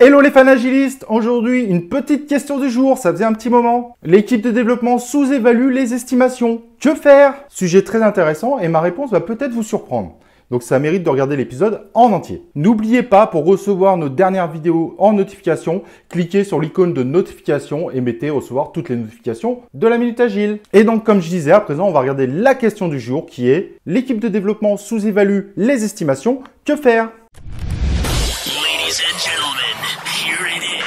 Hello les fans agilistes, aujourd'hui une petite question du jour, ça faisait un petit moment. L'équipe de développement sous-évalue les estimations. Que faire? Sujet très intéressant et ma réponse va peut-être vous surprendre. Donc ça mérite de regarder l'épisode en entier. N'oubliez pas, pour recevoir nos dernières vidéos en notification, cliquez sur l'icône de notification et mettez recevoir toutes les notifications de la Minute Agile. Et donc comme je disais, à présent on va regarder la question du jour qui est: l'équipe de développement sous-évalue les estimations, que faire? Ladies and gentlemen, here it is.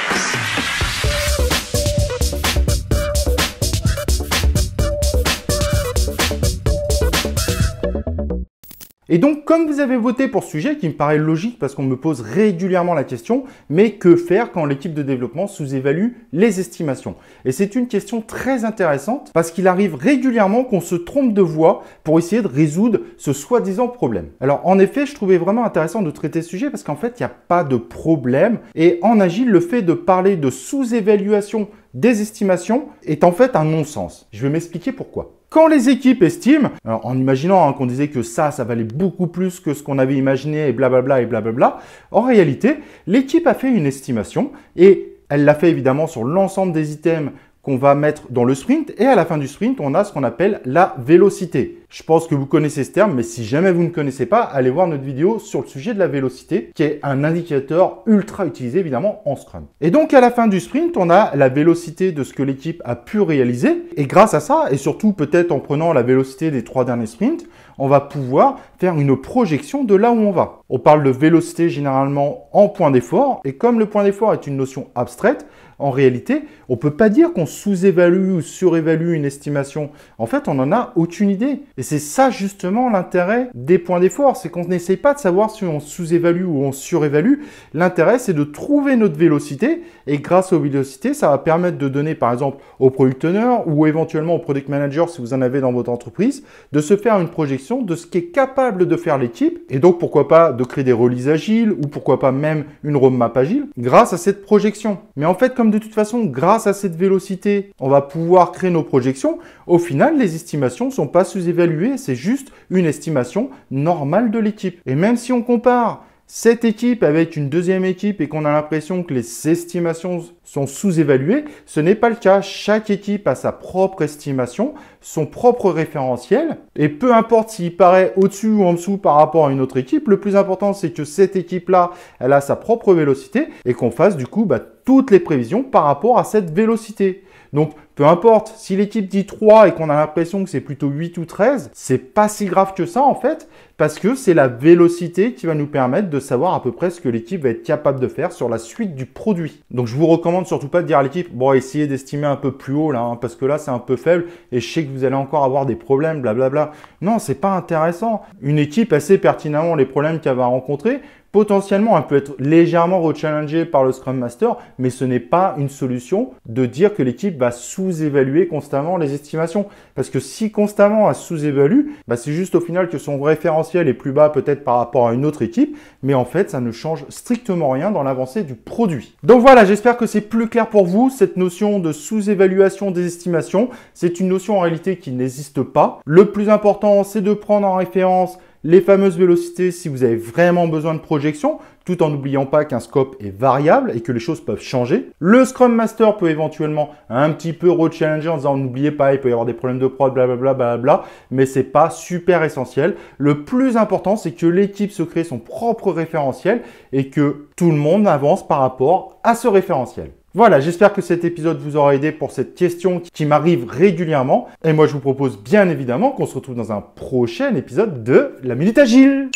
Et donc, comme vous avez voté pour ce sujet, qui me paraît logique parce qu'on me pose régulièrement la question, mais que faire quand l'équipe de développement sous-évalue les estimations? Et c'est une question très intéressante parce qu'il arrive régulièrement qu'on se trompe de voie pour essayer de résoudre ce soi-disant problème. Alors, en effet, je trouvais vraiment intéressant de traiter ce sujet parce qu'en fait, il n'y a pas de problème. Et en Agile, le fait de parler de sous-évaluation des estimations est en fait un non-sens. Je vais m'expliquer pourquoi. Quand les équipes estiment, alors en imaginant qu'on disait que ça valait beaucoup plus que ce qu'on avait imaginé et blablabla, en réalité, l'équipe a fait une estimation et elle l'a fait évidemment sur l'ensemble des items qu'on va mettre dans le sprint, et à la fin du sprint, on a ce qu'on appelle la vélocité. Je pense que vous connaissez ce terme, mais si jamais vous ne connaissez pas, allez voir notre vidéo sur le sujet de la vélocité, qui est un indicateur ultra utilisé évidemment en Scrum. Et donc à la fin du sprint, on a la vélocité de ce que l'équipe a pu réaliser, et grâce à ça, et surtout peut-être en prenant la vélocité des 3 derniers sprints, on va pouvoir faire une projection de là où on va. On parle de vélocité généralement en point d'effort, et comme le point d'effort est une notion abstraite, en réalité, on ne peut pas dire qu'on sous-évalue ou surévalue une estimation. En fait, on n'en a aucune idée. Et c'est ça justement l'intérêt des points d'effort, c'est qu'on n'essaye pas de savoir si on sous-évalue ou on surévalue. L'intérêt, c'est de trouver notre vélocité, et grâce aux vélocités, ça va permettre de donner par exemple au product owner ou éventuellement au product manager si vous en avez dans votre entreprise, de se faire une projection de ce qu'est capable de faire l'équipe, et donc pourquoi pas de créer des releases agiles ou pourquoi pas même une roadmap agile grâce à cette projection. Mais en fait, comme de toute façon, grâce à cette vélocité, on va pouvoir créer nos projections, au final, les estimations ne sont pas sous-évaluées, c'est juste une estimation normale de l'équipe. Et même si on compare cette équipe avec une deuxième équipe et qu'on a l'impression que les estimations sont sous-évaluées, ce n'est pas le cas. Chaque équipe a sa propre estimation, son propre référentiel, et peu importe s'il paraît au-dessus ou en dessous par rapport à une autre équipe, le plus important c'est que cette équipe-là, elle a sa propre vélocité et qu'on fasse du coup toutes les prévisions par rapport à cette vélocité. Donc, peu importe, si l'équipe dit 3 et qu'on a l'impression que c'est plutôt 8 ou 13, c'est pas si grave que ça en fait, parce que c'est la vélocité qui va nous permettre de savoir à peu près ce que l'équipe va être capable de faire sur la suite du produit. Donc, je vous recommande surtout pas de dire à l'équipe, bon, essayez d'estimer un peu plus haut là, parce que là, c'est un peu faible et je sais que vous allez encore avoir des problèmes, blablabla. Non, c'est pas intéressant. Une équipe sait pertinemment les problèmes qu'elle va rencontrer. Potentiellement, elle peut être légèrement rechallengée par le Scrum Master, mais ce n'est pas une solution de dire que l'équipe va sous-évaluer constamment les estimations. Parce que si constamment elle sous-évalue, c'est juste au final que son référentiel est plus bas peut-être par rapport à une autre équipe, mais en fait, ça ne change strictement rien dans l'avancée du produit. Donc voilà, j'espère que c'est plus clair pour vous, cette notion de sous-évaluation des estimations. C'est une notion en réalité qui n'existe pas. Le plus important, c'est de prendre en référence les fameuses vélocités si vous avez vraiment besoin de projection, tout en n'oubliant pas qu'un scope est variable et que les choses peuvent changer. Le Scrum Master peut éventuellement un petit peu rechallenger en disant n'oubliez pas, il peut y avoir des problèmes de prod, blablabla, mais c'est pas super essentiel. Le plus important, c'est que l'équipe se crée son propre référentiel et que tout le monde avance par rapport à ce référentiel. Voilà, j'espère que cet épisode vous aura aidé pour cette question qui m'arrive régulièrement. Et moi, je vous propose bien évidemment qu'on se retrouve dans un prochain épisode de la Minute Agile.